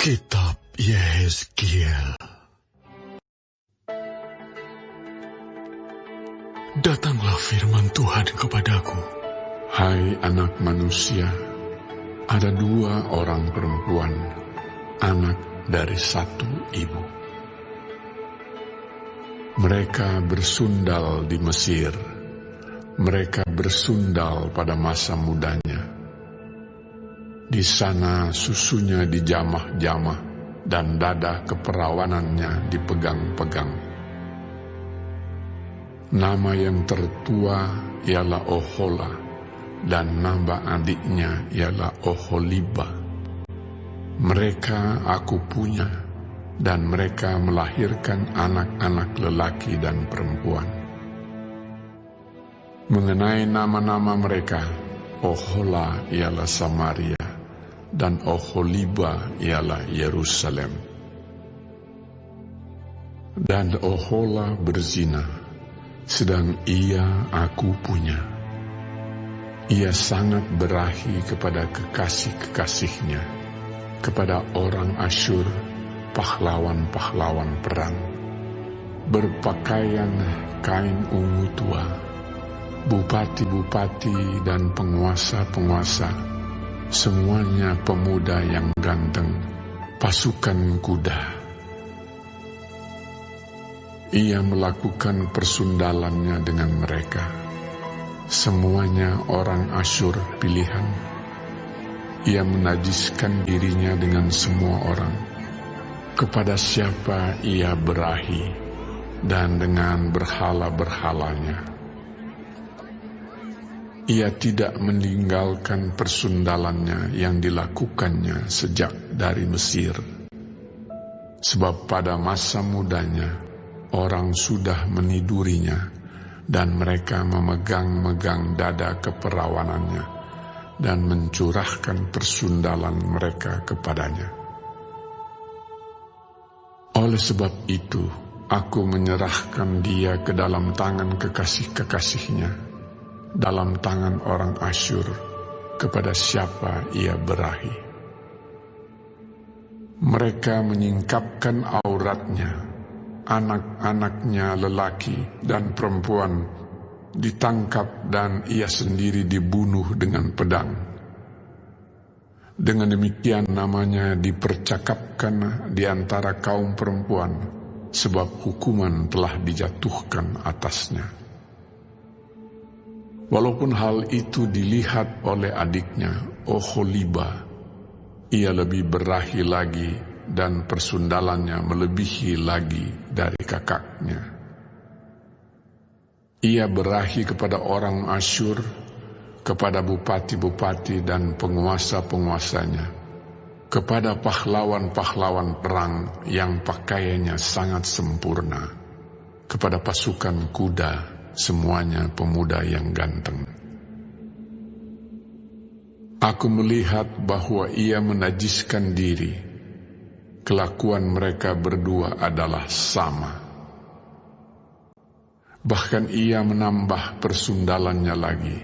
Kitab Yehezkiel. Datanglah firman Tuhan kepadaku. Hai anak manusia, ada 2 orang perempuan, anak dari satu ibu. Mereka bersundal di Mesir, mereka bersundal pada masa mudanya. Di sana susunya dijamah-jamah dan dada keperawanannya dipegang-pegang. Nama yang tertua ialah Ohola, dan nama adiknya ialah Oholiba. Mereka aku punya, dan mereka melahirkan anak-anak lelaki dan perempuan. Mengenai nama-nama mereka, Ohola ialah Samaria, dan Oholiba ialah Yerusalem. Dan Ohola berzina, sedang ia aku punya. Ia sangat berahi kepada kekasih-kekasihnya, kepada orang Asyur, pahlawan-pahlawan perang, berpakaian kain ungu tua, bupati-bupati dan penguasa-penguasa, semuanya pemuda yang ganteng, pasukan kuda. Ia melakukan persundalannya dengan mereka, semuanya orang Asyur pilihan. Ia menajiskan dirinya dengan semua orang, kepada siapa ia berahi, dan dengan berhala-berhalanya. Ia tidak meninggalkan persundalannya yang dilakukannya sejak dari Mesir. Sebab pada masa mudanya, orang sudah menidurinya, dan mereka memegang-megang dada keperawanannya, dan mencurahkan persundalan mereka kepadanya. Oleh sebab itu, aku menyerahkan dia ke dalam tangan kekasih-kekasihnya, dalam tangan orang Asyur, kepada siapa ia berahi. Mereka menyingkapkan auratnya, anak-anaknya lelaki dan perempuan ditangkap dan ia sendiri dibunuh dengan pedang. Dengan demikian namanya dipercakapkan di antara kaum perempuan, sebab hukuman telah dijatuhkan atasnya. Walaupun hal itu dilihat oleh adiknya, Oholiba, ia lebih berahi lagi dan persundalannya melebihi lagi dari kakaknya. Ia berahi kepada orang Asyur, kepada bupati-bupati dan penguasa-penguasanya, kepada pahlawan-pahlawan perang yang pakaiannya sangat sempurna, kepada pasukan kuda, semuanya pemuda yang ganteng. Aku melihat bahwa ia menajiskan diri. Kelakuan mereka berdua adalah sama. Bahkan ia menambah persundalannya lagi.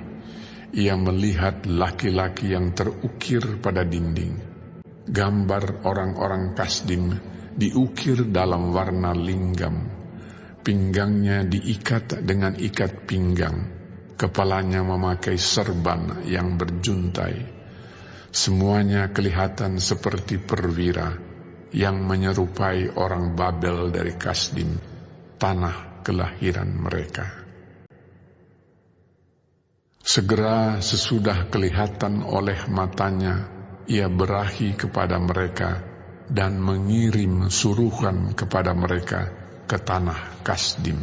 Ia melihat laki-laki yang terukir pada dinding. Gambar orang-orang Kasdim diukir dalam warna linggam. Pinggangnya diikat dengan ikat pinggang, kepalanya memakai serban yang berjuntai. Semuanya kelihatan seperti perwira yang menyerupai orang Babel dari Kasdim, tanah kelahiran mereka. Segera sesudah kelihatan oleh matanya, ia berahi kepada mereka dan mengirim suruhan kepada mereka ke tanah Kasdim.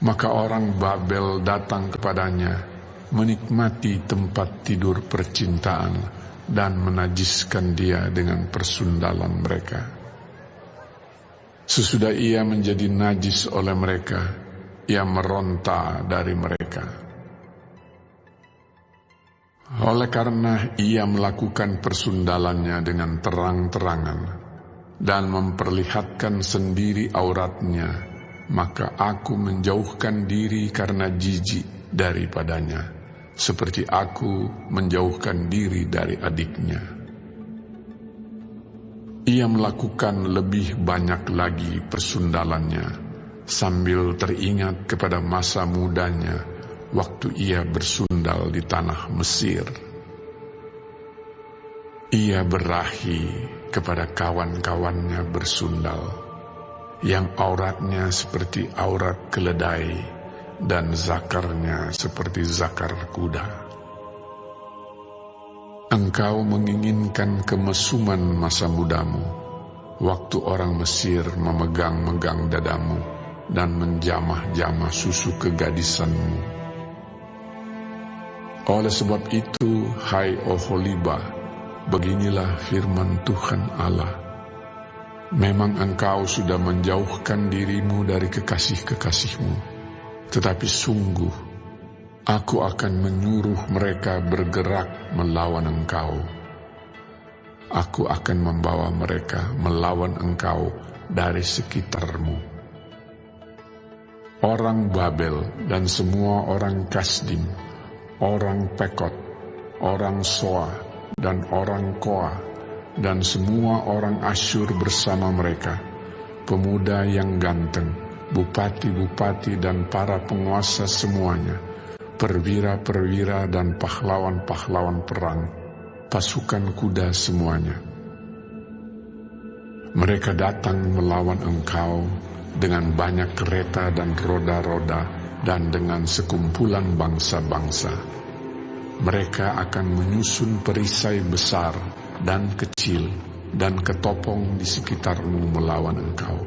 Maka orang Babel datang kepadanya, menikmati tempat tidur percintaan, dan menajiskan dia dengan persundalan mereka. Sesudah ia menjadi najis oleh mereka, ia meronta dari mereka. Oleh karena ia melakukan persundalannya dengan terang-terangan, dan memperlihatkan sendiri auratnya, maka aku menjauhkan diri karena jijik daripadanya, seperti aku menjauhkan diri dari adiknya. Ia melakukan lebih banyak lagi persundalannya, sambil teringat kepada masa mudanya waktu ia bersundal di tanah Mesir. Ia berahi kepada kawan-kawannya bersundal, yang auratnya seperti aurat keledai dan zakarnya seperti zakar kuda. Engkau menginginkan kemesuman masa mudamu, waktu orang Mesir memegang-megang dadamu dan menjamah-jamah susu kegadisanmu. Oleh sebab itu, hai Oholibah, beginilah firman Tuhan Allah. Memang engkau sudah menjauhkan dirimu dari kekasih-kekasihmu, tetapi sungguh Aku akan menyuruh mereka bergerak melawan engkau. Aku akan membawa mereka melawan engkau dari sekitarmu. Orang Babel dan semua orang Kasdim, orang Pekot, orang Soa, dan orang Koa, dan semua orang Asyur bersama mereka, pemuda yang ganteng, bupati-bupati dan para penguasa semuanya, perwira-perwira dan pahlawan-pahlawan perang, pasukan kuda semuanya. Mereka datang melawan engkau dengan banyak kereta dan roda-roda dan dengan sekumpulan bangsa-bangsa. Mereka akan menyusun perisai besar dan kecil dan ketopong di sekitarmu melawan engkau.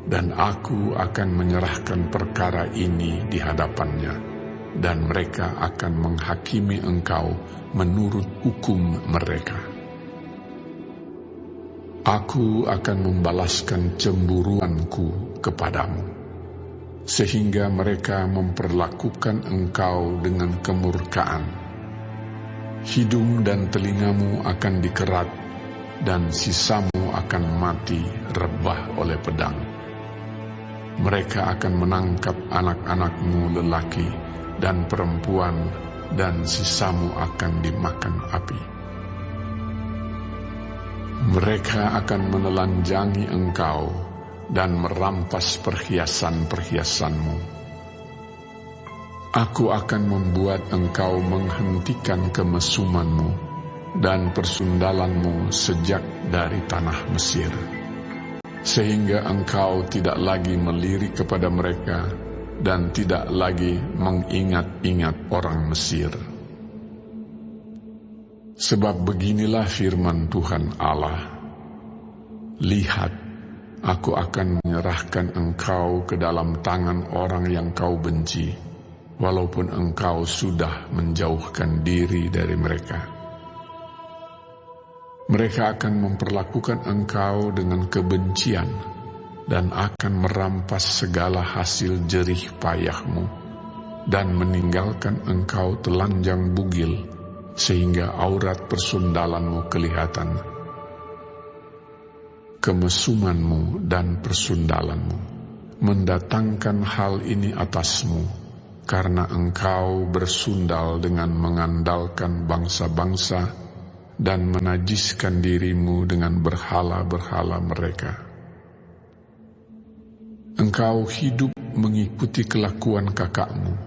Dan aku akan menyerahkan perkara ini di hadapannya, dan mereka akan menghakimi engkau menurut hukum mereka. Aku akan membalaskan cemburuanku kepadamu, sehingga mereka memperlakukan engkau dengan kemurkaan. Hidung dan telingamu akan dikerat, dan sisamu akan mati rebah oleh pedang. Mereka akan menangkap anak-anakmu lelaki dan perempuan, dan sisamu akan dimakan api. Mereka akan menelanjangi engkau dan merampas perhiasan-perhiasanmu. Aku akan membuat engkau menghentikan kemesumanmu dan persundalanmu sejak dari tanah Mesir, sehingga engkau tidak lagi melirik kepada mereka dan tidak lagi mengingat-ingat orang Mesir. Sebab beginilah firman Tuhan Allah, lihat, aku akan menyerahkan engkau ke dalam tangan orang yang kau benci, walaupun engkau sudah menjauhkan diri dari mereka. Mereka akan memperlakukan engkau dengan kebencian, dan akan merampas segala hasil jerih payahmu, dan meninggalkan engkau telanjang bugil, sehingga aurat persundalanmu kelihatan. Kemesumanmu dan persundalanmu mendatangkan hal ini atasmu, karena engkau bersundal dengan mengandalkan bangsa-bangsa, dan menajiskan dirimu dengan berhala-berhala mereka. Engkau hidup mengikuti kelakuan kakakmu,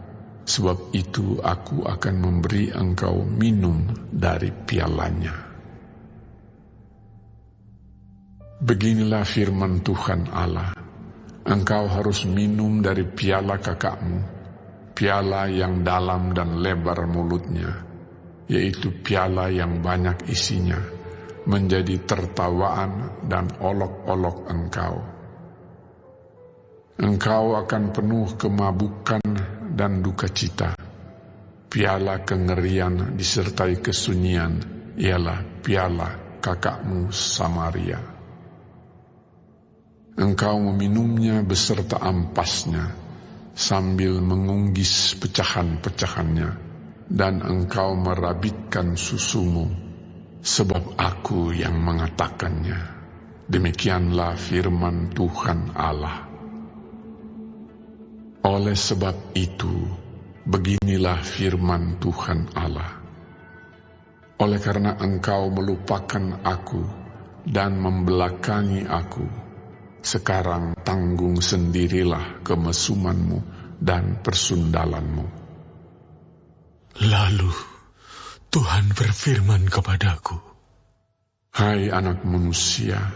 sebab itu aku akan memberi engkau minum dari pialanya. Beginilah firman Tuhan Allah, engkau harus minum dari piala kakakmu, piala yang dalam dan lebar mulutnya, yaitu piala yang banyak isinya, menjadi tertawaan dan olok-olok engkau. Engkau akan penuh kemabukan dan duka cita. Piala kengerian disertai kesunyian ialah piala kakakmu Samaria. Engkau meminumnya beserta ampasnya, sambil mengunggis pecahan-pecahannya, dan engkau merabitkan susumu, sebab aku yang mengatakannya. Demikianlah firman Tuhan Allah. Oleh sebab itu, beginilah firman Tuhan Allah. Oleh karena engkau melupakan aku, dan membelakangi aku. Sekarang tanggung sendirilah kemesumanmu dan persundalanmu. Lalu Tuhan berfirman kepadaku, Hai anak manusia,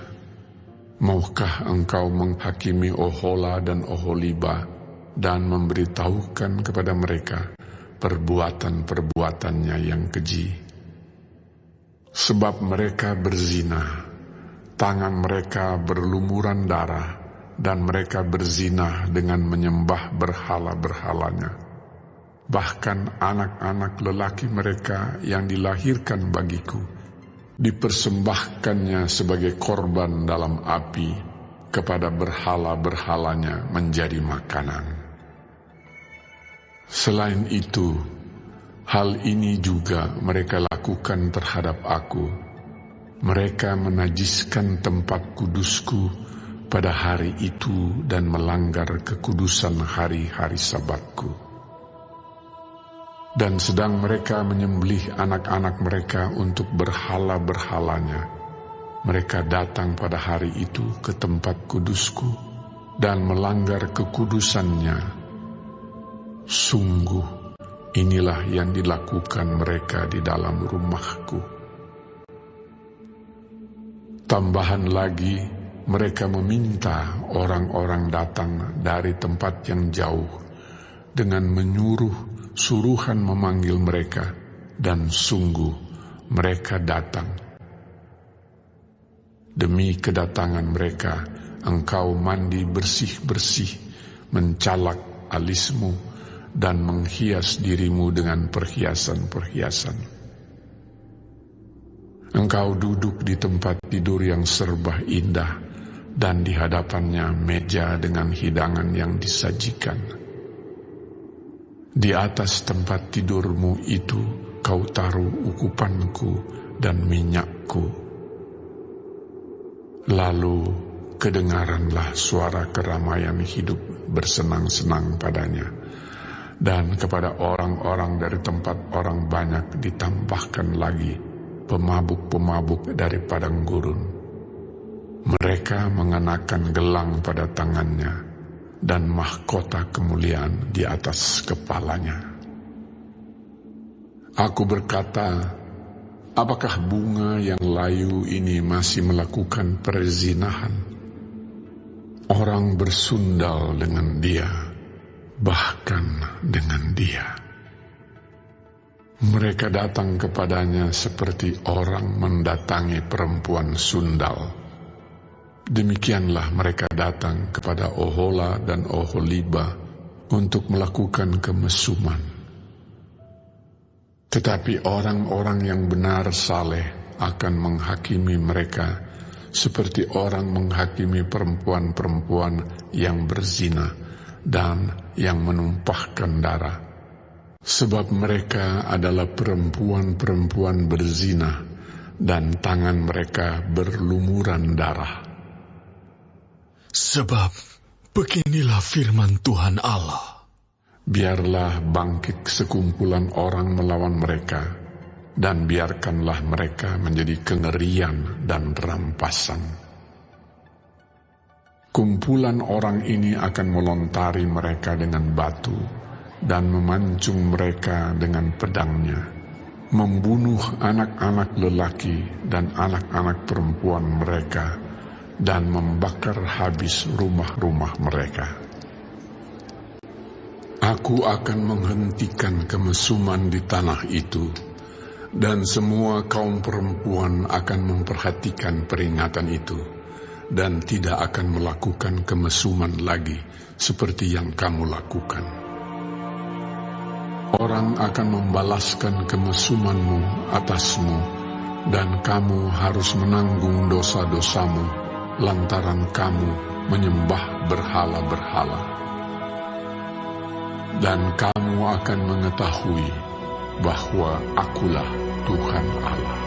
maukah engkau menghakimi Ohola dan Oholiba dan memberitahukan kepada mereka perbuatan-perbuatannya yang keji? Sebab mereka berzina, tangan mereka berlumuran darah, dan mereka berzina dengan menyembah berhala-berhalanya. Bahkan anak-anak lelaki mereka yang dilahirkan bagiku dipersembahkannya sebagai korban dalam api kepada berhala-berhalanya menjadi makanan. Selain itu, hal ini juga mereka lakukan terhadap aku. Mereka menajiskan tempat kudusku pada hari itu dan melanggar kekudusan hari-hari Sabatku. Dan sedang mereka menyembelih anak-anak mereka untuk berhala-berhalanya, mereka datang pada hari itu ke tempat kudusku dan melanggar kekudusannya. Sungguh, inilah yang dilakukan mereka di dalam rumahku. Tambahan lagi, mereka meminta orang-orang datang dari tempat yang jauh dengan menyuruh suruhan memanggil mereka, dan sungguh mereka datang. Demi kedatangan mereka, engkau mandi bersih-bersih, mencalak alismu, dan menghias dirimu dengan perhiasan-perhiasan. Engkau duduk di tempat tidur yang serba indah, dan di hadapannya meja dengan hidangan yang disajikan. Di atas tempat tidurmu itu kau taruh ukupanku dan minyakku. Lalu kedengaranlah suara keramaian hidup bersenang-senang padanya, dan kepada orang-orang dari tempat orang banyak ditambahkan lagi pemabuk-pemabuk dari padang gurun. Mereka mengenakan gelang pada tangannya dan mahkota kemuliaan di atas kepalanya. Aku berkata, apakah bunga yang layu ini masih melakukan perzinahan? Orang bersundal dengan dia, bahkan dengan dia. Mereka datang kepadanya seperti orang mendatangi perempuan sundal. Demikianlah mereka datang kepada Ohola dan Oholiba untuk melakukan kemesuman. Tetapi orang-orang yang benar saleh akan menghakimi mereka seperti orang menghakimi perempuan-perempuan yang berzina dan yang menumpahkan darah. Sebab mereka adalah perempuan-perempuan berzina dan tangan mereka berlumuran darah. sebab beginilah firman Tuhan Allah. Biarlah bangkit sekumpulan orang melawan mereka, dan biarkanlah mereka menjadi kengerian dan rampasan. Kumpulan orang ini akan melontari mereka dengan batu, dan memancung mereka dengan pedangnya, membunuh anak-anak lelaki dan anak-anak perempuan mereka, dan membakar habis rumah-rumah mereka. Aku akan menghentikan kemesuman di tanah itu, dan semua kaum perempuan akan memperhatikan peringatan itu, dan tidak akan melakukan kemesuman lagi seperti yang kamu lakukan. Orang akan membalaskan kemesumanmu atasmu, dan kamu harus menanggung dosa-dosamu lantaran kamu menyembah berhala-berhala. Dan kamu akan mengetahui bahwa Akulah Tuhan Allah.